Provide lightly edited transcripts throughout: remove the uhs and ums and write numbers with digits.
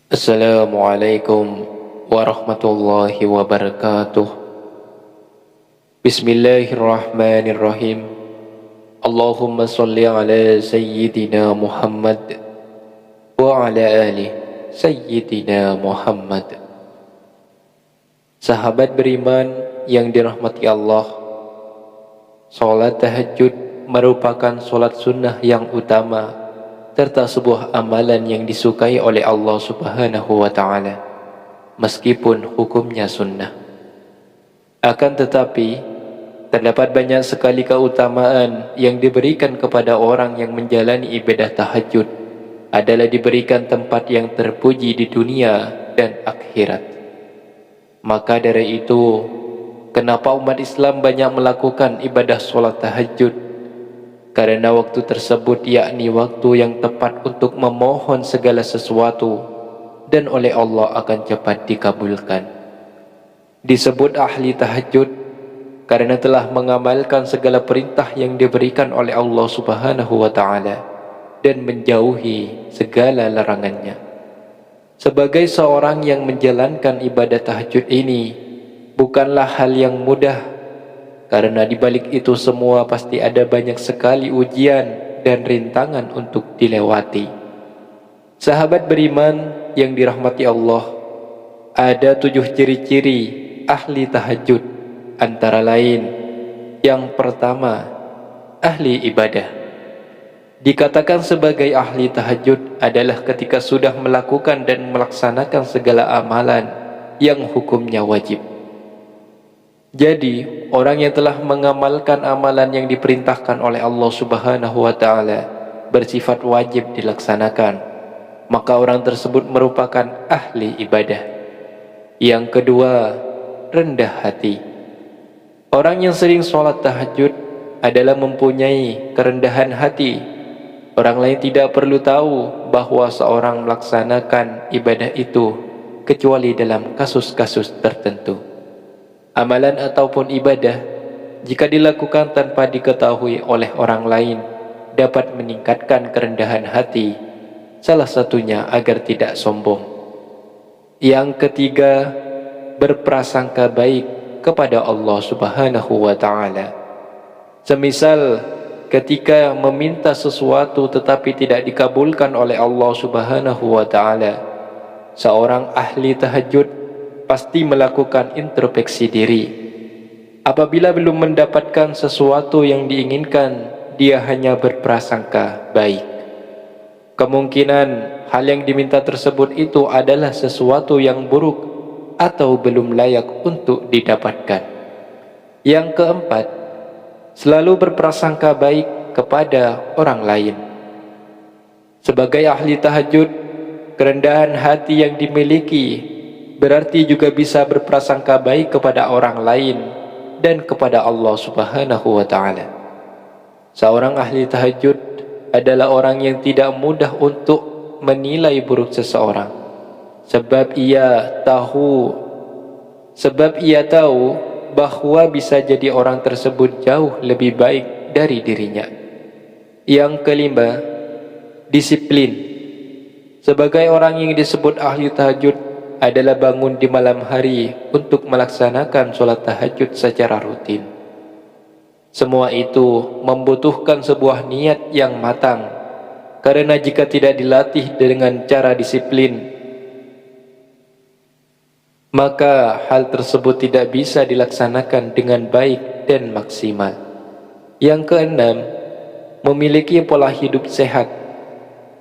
Assalamualaikum warahmatullahi wabarakatuh. Bismillahirrahmanirrahim. Allahumma salli ala Sayyidina Muhammad wa ala ali Sayyidina Muhammad. Sahabat beriman yang dirahmati Allah, salat tahajud merupakan salat sunnah yang utama serta sebuah amalan yang disukai oleh Allah Subhanahu wa ta'ala, meskipun hukumnya sunnah. Akan tetapi, terdapat banyak sekali keutamaan yang diberikan kepada orang yang menjalani ibadah tahajud, adalah diberikan tempat yang terpuji di dunia dan akhirat. Maka dari itu, kenapa umat Islam banyak melakukan ibadah solat tahajud? Karena waktu tersebut yakni waktu yang tepat untuk memohon segala sesuatu, dan oleh Allah akan cepat dikabulkan. Disebut ahli tahajud karena telah mengamalkan segala perintah yang diberikan oleh Allah Subhanahu wa ta'ala dan menjauhi segala larangannya. Sebagai seorang yang menjalankan ibadah tahajud ini bukanlah hal yang mudah, karena di balik itu semua pasti ada banyak sekali ujian dan rintangan untuk dilewati. Sahabat beriman yang dirahmati Allah, ada 7 ciri-ciri ahli tahajud, antara lain: yang pertama, ahli ibadah. Dikatakan sebagai ahli tahajud adalah ketika sudah melakukan dan melaksanakan segala amalan yang hukumnya wajib. Jadi, orang yang telah mengamalkan amalan yang diperintahkan oleh Allah Subhanahu wa ta'ala bersifat wajib dilaksanakan, maka orang tersebut merupakan ahli ibadah. Yang kedua, rendah hati. Orang yang sering sholat tahajud adalah mempunyai kerendahan hati. Orang lain tidak perlu tahu bahwa seorang melaksanakan ibadah itu kecuali dalam kasus-kasus tertentu. Amalan ataupun ibadah, jika dilakukan tanpa diketahui oleh orang lain, dapat meningkatkan kerendahan hati, salah satunya agar tidak sombong. Yang ketiga, berprasangka baik kepada Allah Subhanahu wa ta'ala. Semisal ketika meminta sesuatu tetapi tidak dikabulkan oleh Allah Subhanahu wa ta'ala, seorang ahli tahajud pasti melakukan introspeksi diri. Apabila belum mendapatkan sesuatu yang diinginkan, dia hanya berprasangka baik. Kemungkinan hal yang diminta tersebut itu adalah sesuatu yang buruk atau belum layak untuk didapatkan. Yang keempat, selalu berprasangka baik kepada orang lain. Sebagai ahli tahajud, kerendahan hati yang dimiliki berarti juga bisa berprasangka baik kepada orang lain dan kepada Allah Subhanahu wa ta'ala. Seorang ahli tahajud adalah orang yang tidak mudah untuk menilai buruk seseorang, sebab ia tahu bahwa bisa jadi orang tersebut jauh lebih baik dari dirinya. Yang kelima, disiplin. Sebagai orang yang disebut ahli tahajud adalah bangun di malam hari untuk melaksanakan sholat tahajud secara rutin. Semua itu membutuhkan sebuah niat yang matang, karena jika tidak dilatih dengan cara disiplin, maka hal tersebut tidak bisa dilaksanakan dengan baik dan maksimal. Yang keenam, memiliki pola hidup sehat.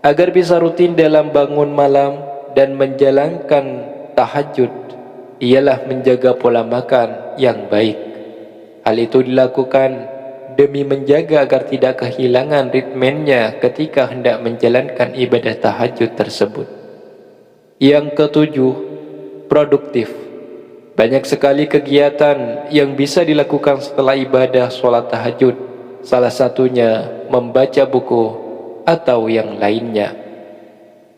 Agar bisa rutin dalam bangun malam dan menjalankan tahajud, ialah menjaga pola makan yang baik. Hal itu dilakukan demi menjaga agar tidak kehilangan ritmenya ketika hendak menjalankan ibadah tahajud tersebut. Yang ketujuh, produktif. Banyak sekali kegiatan yang bisa dilakukan setelah ibadah sholat tahajud, salah satunya membaca buku atau yang lainnya.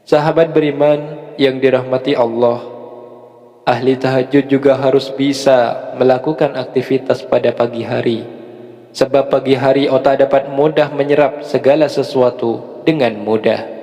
Sahabat beriman yang dirahmati Allah, ahli tahajud juga harus bisa melakukan aktivitas pada pagi hari, sebab pagi hari otak dapat mudah menyerap segala sesuatu dengan mudah.